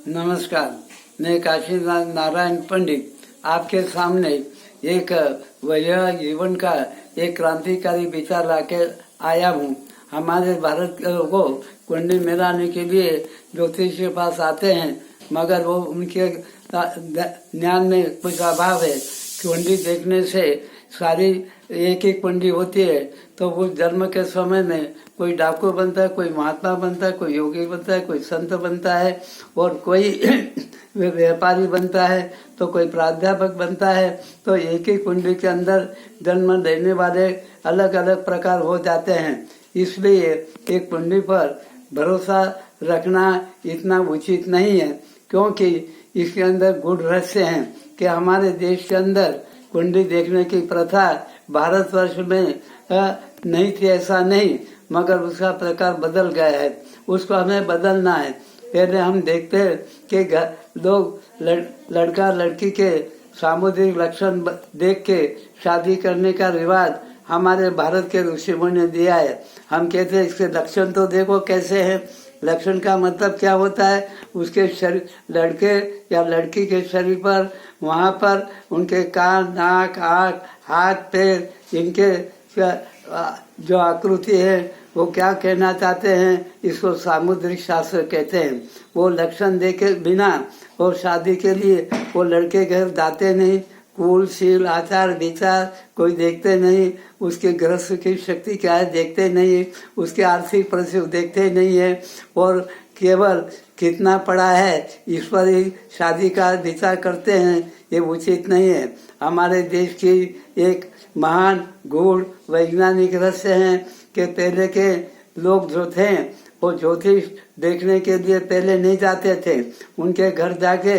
नमस्कार, मैं काशी नारायण पंडित आपके सामने एक वैवाहिक जीवन का एक क्रांतिकारी विचार लाके आया हूँ। हमारे भारत के लोगों कुंडली मिलाने के लिए ज्योतिष के पास आते हैं, मगर वो उनके ज्ञान में कुछ अभाव है। कुंडली देखने से सारी एक ही कुंडली होती है, तो वो जन्म के समय में कोई डाकू बनता है, कोई महात्मा बनता है, कोई योगी बनता है, कोई संत बनता है और कोई व्यापारी बनता है, तो कोई प्राध्यापक बनता है। तो एक ही कुंडली के अंदर जन्म लेने वाले अलग अलग प्रकार हो जाते हैं। इसलिए एक कुंडली पर भरोसा रखना इतना उचित नहीं है, क्योंकि इसके अंदर गूढ़ रहस्य हैं कि हमारे देश के अंदर कुंडली देखने की प्रथा भारतवर्ष में नहीं थी, ऐसा नहीं, मगर उसका प्रकार बदल गया है। उसको हमें बदलना है। पहले हम देखते हैं कि लोग लड़का लड़की के सामुदायिक लक्षण देख के शादी करने का रिवाज हमारे भारत के ऋषि मुनि ने दिया है। हम कहते हैं इसके लक्षण तो देखो कैसे हैं। लक्षण का मतलब क्या होता है? उसके शरीर, लड़के या लड़की के शरीर पर, वहाँ पर उनके कान, नाक, आँख, हाथ, पैर, इनके जो आकृति है वो क्या कहना चाहते हैं, इसको सामुद्रिक शास्त्र कहते हैं। वो लक्षण देखे बिना वो शादी के लिए वो लड़के घर जाते नहीं। कुल, शील, आचार, विचार कोई देखते नहीं। उसके गृहस्थ की शक्ति क्या है देखते नहीं। उसके आर्थिक परिस्थिति देखते नहीं है और केवल कितना पढ़ा है इस पर ही शादी का विचार करते हैं। ये उचित नहीं है। हमारे देश की एक महान गूढ़ वैज्ञानिक रहस्य है कि पहले के लोग जो थे वो ज्योतिष देखने के लिए पहले नहीं जाते थे। उनके घर जाके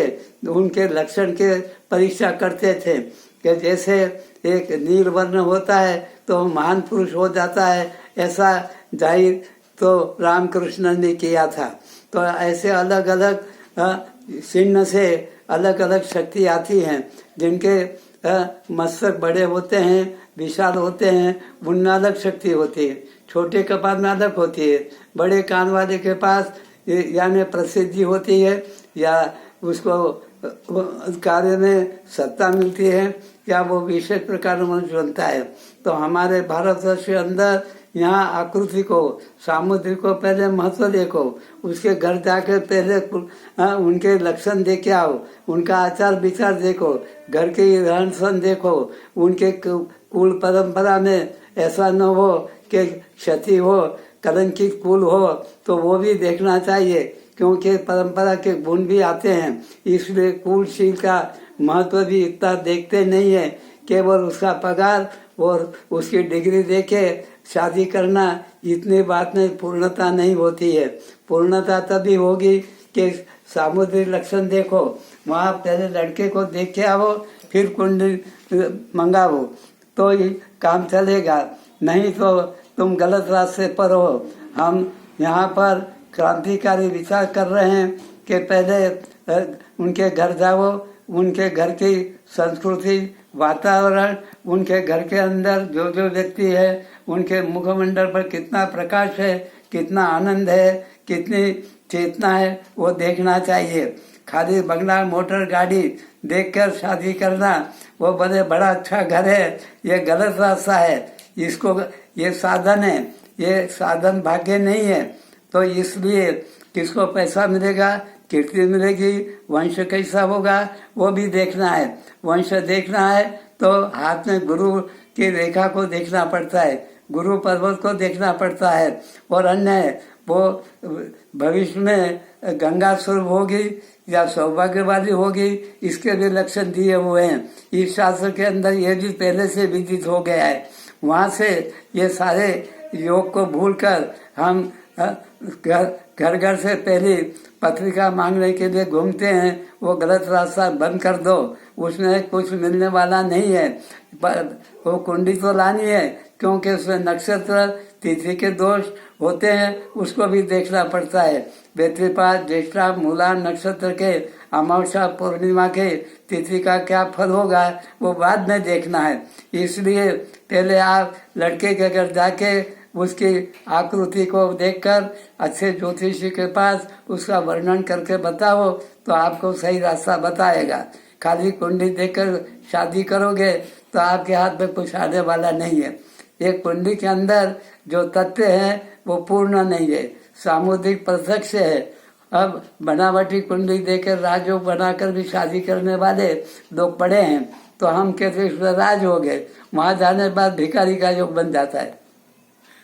उनके लक्षण के परीक्षा करते थे कि जैसे एक नील वर्ण होता है तो महान पुरुष हो जाता है, ऐसा जाहिर तो रामकृष्ण ने किया था। तो ऐसे अलग अलग चिन्ह से अलग अलग शक्ति आती हैं। जिनके मस्तक बड़े होते हैं, विशाल होते हैं, उनमें अलग शक्ति होती है। छोटे कपाल में अलग होती है। बड़े कान वाले के पास यानी प्रसिद्धि होती है या उसको कार्य में सत्ता मिलती है या वो विशेष प्रकार मनुष्य बनता है। तो हमारे भारतवर्ष के अंदर यहाँ आकृति को, सामुद्रिक को पहले महत्व देखो। उसके घर जाकर पहले उनके लक्षण देखे आओ, उनका आचार विचार देखो, घर के रहन सहन देखो। उनके कुल परंपरा में ऐसा न हो कि क्षति हो, कलंकित कुल हो, तो वो भी देखना चाहिए, क्योंकि परंपरा के गुण भी आते हैं। इसलिए कुलशील का महत्व भी इतना देखते नहीं है। केवल उसका पगार और उसकी डिग्री देके शादी करना इतनी बात नहीं, पूर्णता नहीं होती है। पूर्णता तभी होगी कि सामुद्रिक लक्षण देखो, वहाँ पहले लड़के को देख के आओ, फिर कुंडली मंगाओ, तो ही काम चलेगा। नहीं तो तुम गलत रास्ते पर हो। हम यहाँ पर क्रांतिकारी विचार कर रहे हैं कि पहले उनके घर जाओ, उनके घर की संस्कृति, वातावरण, उनके घर के अंदर जो जो व्यक्ति है उनके मुखमंडल पर कितना प्रकाश है, कितना आनंद है, कितनी चेतना है, वो देखना चाहिए। खाली बंगला, मोटर गाड़ी देखकर शादी करना, वो बड़ा अच्छा घर है, ये गलत रास्ता है। इसको ये साधन है, ये साधन भाग्य नहीं है। तो इसलिए किसको पैसा मिलेगा, कीर्ति मिलेगी, वंश कैसा होगा, वो भी देखना है। वंश देखना है तो हाथ में गुरु की रेखा को देखना पड़ता है, गुरु पर्वत को देखना पड़ता है। और अन्य वो भविष्य में गंगा स्वरूप होगी या सौभाग्यवादी होगी, इसके भी लक्षण दिए हुए हैं। इस शास्त्र के अंदर ये भी पहले से विदित हो गया है। वहाँ से ये सारे योग को भूलकर हम घर घर से पहले पत्रिका मांगने के लिए घूमते हैं। वो गलत रास्ता बंद कर दो, उसमें कुछ मिलने वाला नहीं है। वो कुंडली तो लानी है, क्योंकि उसमें नक्षत्र तिथि के दोष होते हैं, उसको भी देखना पड़ता है। व्यतिपात, ज्येष्ठा, मूला नक्षत्र के अमावस्या, पूर्णिमा के तिथि का क्या फल होगा वो बाद में देखना है। इसलिए पहले आप लड़के के घर जाके उसकी आकृति को देखकर अच्छे ज्योतिषी के पास उसका वर्णन करके बताओ तो आपको सही रास्ता बताएगा। खाली कुंडली देखकर शादी करोगे तो आपके हाथ में कुछ आने वाला नहीं है। एक कुंडली के अंदर जो तत्व हैं वो पूर्ण नहीं है, सामुद्रिक प्रत्यक्ष है। अब बनावटी कुंडली देकर राजयोग बनाकर भी शादी करने वाले लोग पड़े हैं, तो हम कहते हैं राज हो गए, वहां जाने के बाद भिखारी का योग बन जाता है।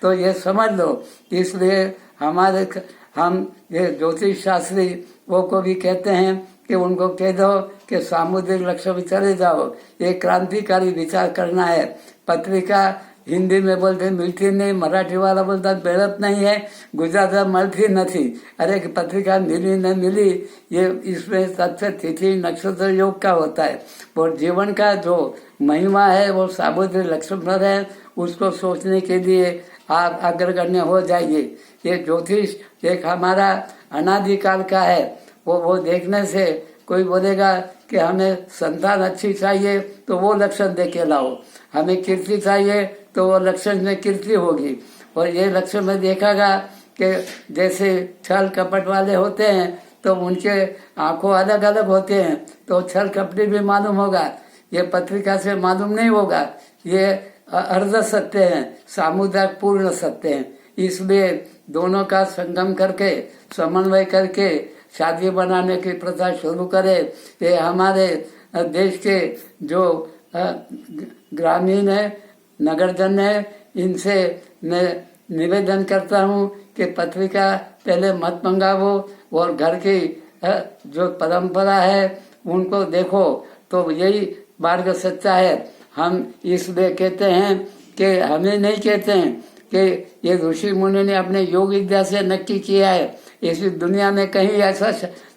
तो ये समझ लो, इसलिए हम ये ज्योतिष शास्त्री वो को भी कहते हैं कि उनको कह दो कि सामुद्रिक लक्ष्य में चले जाओ, ये क्रांतिकारी विचार करना है। पत्रिका हिंदी में बोलते मिलती नहीं, मराठी वाला बोलता बेड़त नहीं है, गुजरात મળતી નથી। अरे पत्रिका मिली न मिली, ये इसमें तथ्य तिथि नक्षत्र योग का होता है। और जीवन का जो महिमा है वो सामुद्रिक लक्ष्य पर है, उसको सोचने के लिए आप अग्रगण्य हो जाइए। ये ज्योतिष एक हमारा अनादिकाल का है, वो देखने से कोई बोलेगा कि हमें संतान अच्छी चाहिए तो वो लक्षण दे के लाओ, हमें कीर्ति चाहिए तो वो लक्षण में कीर्ति होगी। और ये लक्षण में देखागा कि जैसे छल कपट वाले होते हैं तो उनके आंखों अलग अलग होते हैं, तो छल कपटी भी मालूम होगा। ये पत्रिका से मालूम नहीं होगा, ये अर्ध सत्य है, सामुदायिक पूर्ण सत्य है। इसलिए दोनों का संगम करके समन्वय करके शादी बनाने की प्रथा शुरू करे। ये हमारे देश के जो ग्रामीण है, नगरजन है, इनसे मैं निवेदन करता हूँ कि पत्रिका पहले मत मंगावो और घर की जो परंपरा है उनको देखो, तो यही मार्ग सच्चा है। हम इसलिए कहते हैं कि हमें नहीं कहते हैं कि ये ऋषि मुनि ने अपने योग विद्या से नक्की किया है, इसी दुनिया में कहीं ऐसा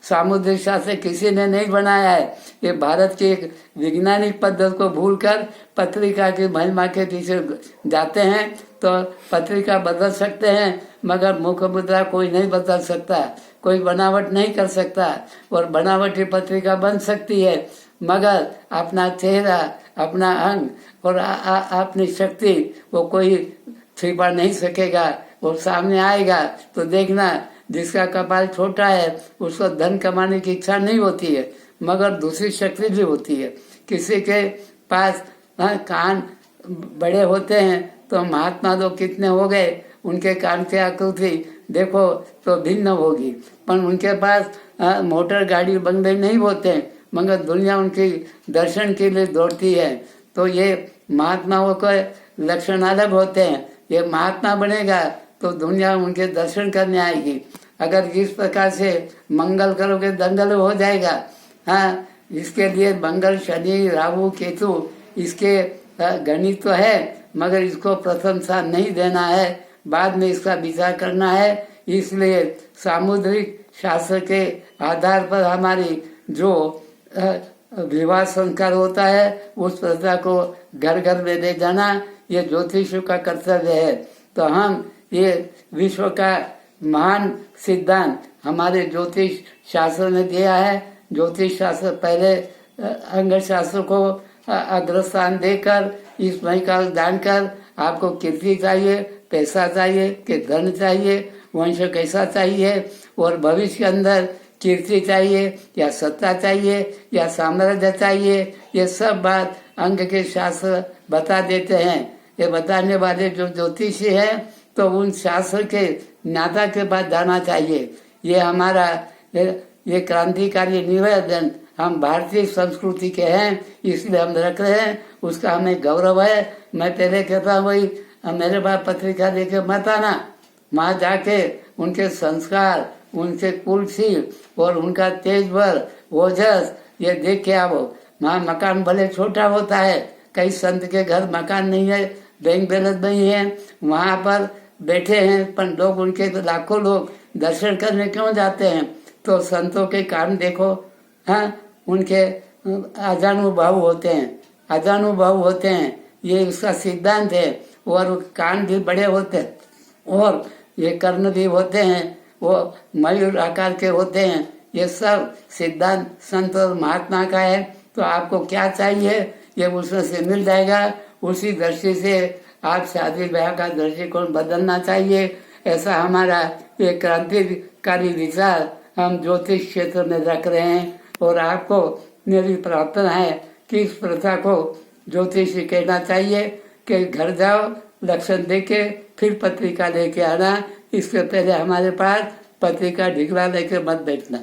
सामुद्रिक शास्त्र किसी ने नहीं बनाया है। ये भारत की एक वैज्ञानिक पद्धति को भूलकर पत्रिका की महिमा के पीछे जाते हैं। तो पत्रिका बदल सकते हैं मगर मुख मुद्रा कोई नहीं बदल सकता, कोई बनावट नहीं कर सकता। और बनावटी पत्रिका बन सकती है मगर अपना चेहरा, अपना अंग और अपनी शक्ति वो कोई छिपा नहीं सकेगा। वो सामने आएगा तो देखना, जिसका कपाल छोटा है उसको धन कमाने की इच्छा नहीं होती है मगर दूसरी शक्ति भी होती है। किसी के पास कान बड़े होते हैं तो महात्मा लोग कितने हो गए, उनके कान की आकृति देखो तो भिन्न होगी, पर उनके पास मोटर गाड़ी बंगले नहीं होते मगर दुनिया उनकी दर्शन के लिए दौड़ती है। तो ये महात्माओं के लक्षण अलग होते हैं। ये महात्मा बनेगा तो दुनिया उनके दर्शन करने आएगी। अगर जिस प्रकार से मंगल करोगे दंगल हो जाएगा। हाँ, इसके लिए मंगल, शनि, राहु, केतु इसके गणित तो है मगर इसको प्रथम स्थान नहीं देना है, बाद में इसका विचार करना है। इसलिए सामुद्रिक शास्त्र के आधार पर हमारी जो विवाह संस्कार होता है उस प्रथा को घर घर में ले जाना ये ज्योतिषों का कर्तव्य है। तो हम ये विश्व का महान सिद्धांत हमारे ज्योतिष शास्त्र ने दिया है। ज्योतिष शास्त्र पहले अंग शास्त्र को अग्रस्थान देकर इस मई का जानकर आपको कीर्ति चाहिए, पैसा चाहिए कि धन चाहिए, वंश कैसा चाहिए और भविष्य के अंदर कीर्ति चाहिए या सत्ता चाहिए या साम्राज्य चाहिए, ये सब बात अंग के शास्त्र बता देते हैं। ये बताने वाले जो ज्योतिषी है तो उन शास्त्र के ज्ञाता के पास जाना चाहिए। ये हमारा ये क्रांतिकारी निवेदन हम भारतीय संस्कृति के हैं, इसलिए हम रख रहे हैं, उसका हमें गौरव है। मैं पहले कहता हूँ भाई मेरे पास पत्रिका लेके मत आना, वहाँ जाके उनके संस्कार, उनके कुलशील और उनका तेज बल, ओजस ये देख के आओ। वहाँ मकान भले छोटा होता है, कई संत के घर मकान नहीं है, बैंक बैलेंस नहीं है, वहाँ पर बैठे हैं पर लोग उनके तो लाखों लोग दर्शन करने क्यों जाते हैं? तो संतों के काम देखो। हाँ, उनके अजानुभव होते हैं, अजानुभव होते हैं, ये उसका सिद्धांत है। और कान भी बड़े होते हैं और ये कर्ण भी होते हैं, वो मयूर आकार के होते हैं। ये सब सिद्धांत संत और महात्मा का है। तो आपको क्या चाहिए ये उसमें से मिल जाएगा। उसी दृष्टि से आप शादी ब्याह का दृष्टिकोण बदलना चाहिए। ऐसा हमारा ये क्रांतिकारी विचार हम ज्योतिष क्षेत्र में रख रहे हैं। और आपको मेरी प्रार्थना है कि इस प्रथा को ज्योतिष कहना चाहिए कि घर जाओ, लक्षण देके फिर पत्रिका लेके आना। इससे पहले हमारे पास पत्रिका ढिकला लेके मत बैठना।